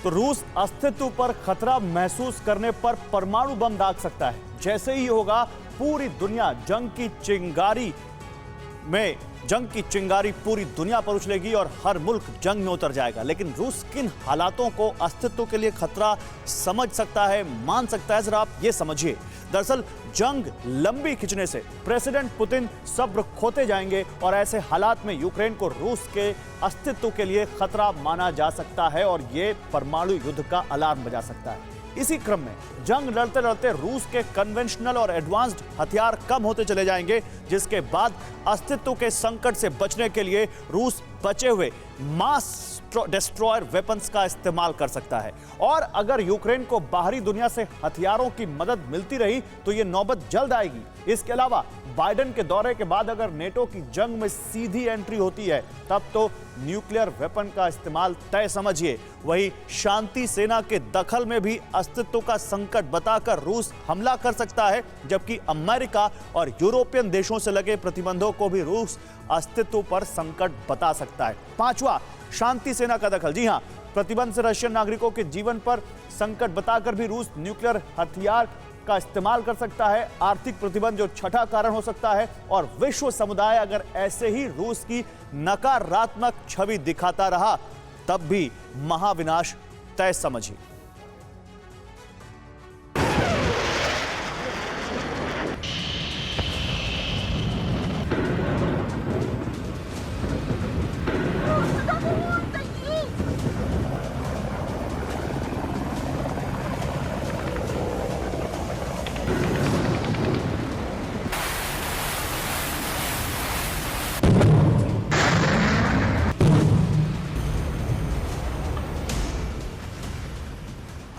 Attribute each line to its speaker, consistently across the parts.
Speaker 1: तो रूस अस्तित्व पर खतरा महसूस करने पर परमाणु बम दाग सकता है। जैसे ही होगा, पूरी दुनिया जंग की चिंगारी पूरी दुनिया पर उछलेगी और हर मुल्क जंग में उतर जाएगा। लेकिन रूस किन हालातों को अस्तित्व के लिए खतरा समझ सकता है, मान सकता है, जरा आप ये समझिए। दरअसल जंग लंबी खिंचने से प्रेसिडेंट पुतिन सब्र खोते जाएंगे और ऐसे हालात में यूक्रेन को रूस के अस्तित्व के लिए खतरा माना जा सकता है और ये परमाणु युद्ध का अलार्म बजा सकता है। इसी क्रम में जंग लड़ते लड़ते रूस के कन्वेंशनल और एडवांस्ड हथियार कम होते चले जाएंगे, जिसके बाद अस्तित्व के संकट से बचने के लिए रूस बचे हुए मास डिस्ट्रॉयर वेपन्स का इस्तेमाल कर सकता है। और अगर यूक्रेन को बाहरी दुनिया से हथियारों की मदद मिलती रही तो यह नौबत जल्द आएगी। इसके अलावा बाइडेन के दौरे के बाद अगर नेटो की जंग में सीधी एंट्री होती है, तब तो न्यूक्लियर वेपन का इस्तेमाल तय समझिए। वही शांति सेना के दखल में भी अस्तित्व का संकट बताकर रूस हमला कर सकता है, जबकि अमेरिका और यूरोपियन देशों से लगे प्रतिबंधों को भी रूस अस्तित्व पर संकट बता सकता है। पांचवा, शांति सेना का दखल। जी हां, प्रतिबंध से रशियन नागरिकों के जीवन पर संकट बताकर भी रूस न्यूक्लियर हथियार का इस्तेमाल कर सकता है। आर्थिक प्रतिबंध जो छठा कारण हो सकता है। और विश्व समुदाय अगर ऐसे ही रूस की नकारात्मक छवि दिखाता रहा, तब भी महाविनाश तय समझिए।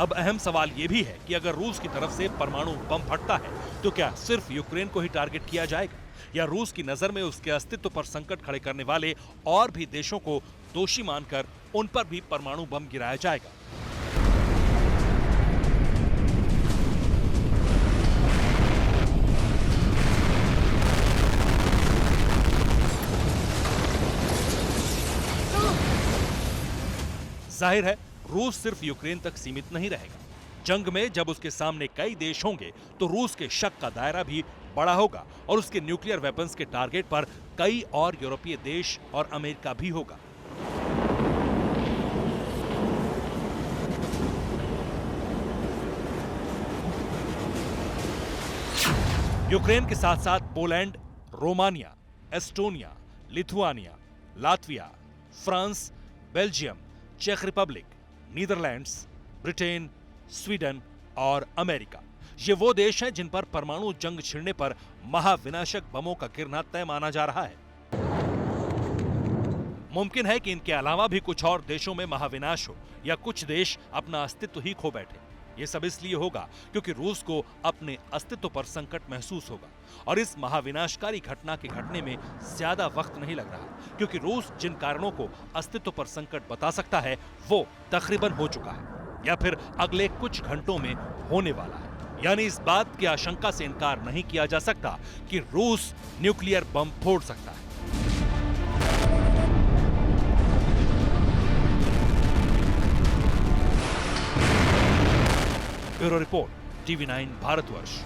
Speaker 2: अब अहम सवाल यह भी है कि अगर रूस की तरफ से परमाणु बम फटता है तो क्या सिर्फ यूक्रेन को ही टारगेट किया जाएगा, या रूस की नजर में उसके अस्तित्व पर संकट खड़े करने वाले और भी देशों को दोषी मानकर उन पर भी परमाणु बम गिराया जाएगा। जाहिर है रूस सिर्फ यूक्रेन तक सीमित नहीं रहेगा। जंग में जब उसके सामने कई देश होंगे तो रूस के शक का दायरा भी बड़ा होगा और उसके न्यूक्लियर वेपन्स के टारगेट पर कई और यूरोपीय देश और अमेरिका भी होगा। यूक्रेन के साथ साथ Poland, Romania, Estonia, Lithuania, Latvia, France, Belgium, चेक रिपब्लिक, नीदरलैंड्स, ब्रिटेन, स्वीडन और अमेरिका, ये वो देश हैं जिन पर परमाणु जंग छिड़ने पर महाविनाशक बमों का गिरना तय माना जा रहा है। मुमकिन है कि इनके अलावा भी कुछ और देशों में महाविनाश हो या कुछ देश अपना अस्तित्व ही खो बैठे। ये सब इसलिए होगा क्योंकि रूस को अपने अस्तित्व पर संकट महसूस होगा और इस महाविनाशकारी घटना के घटने में ज्यादा वक्त नहीं लग रहा, क्योंकि रूस जिन कारणों को अस्तित्व पर संकट बता सकता है वो तकरीबन हो चुका है या फिर अगले कुछ घंटों में होने वाला है। यानी इस बात की आशंका से इनकार नहीं किया जा सकता कि रूस न्यूक्लियर बम फोड़ सकता है। Bureau report, TV9 Bharatvarsh.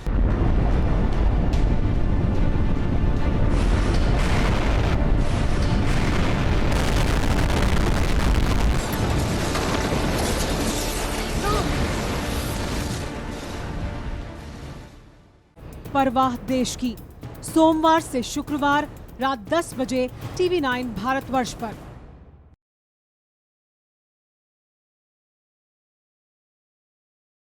Speaker 3: परवाह देश की, सोमवार से शुक्रवार रात 10 बजे TV9 भारतवर्ष पर।